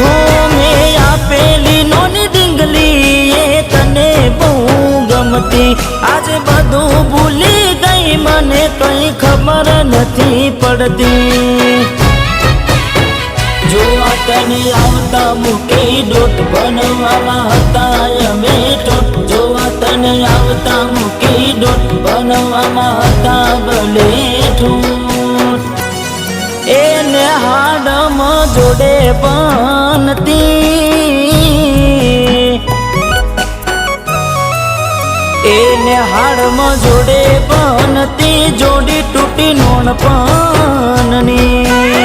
હો મેં આપેલી નોની ડીંગલી એ તને બહુ ગમતી, આજે બધું ભૂલી ગઈ, મને કઈ ખબર નથી પડતી. જોવા તને આવતા મૂકી ડોટ, ભણવામાં હતા અમે ઠોઠ. જોવા તને આવતા મૂકી ડોટ, ભણવામાં હતા ભલે ઠોઠ. એને હાડમાં જોડે બનતી, એને હાડમાં જોડે બનતી, જોડી તૂટી નોણ પાનની.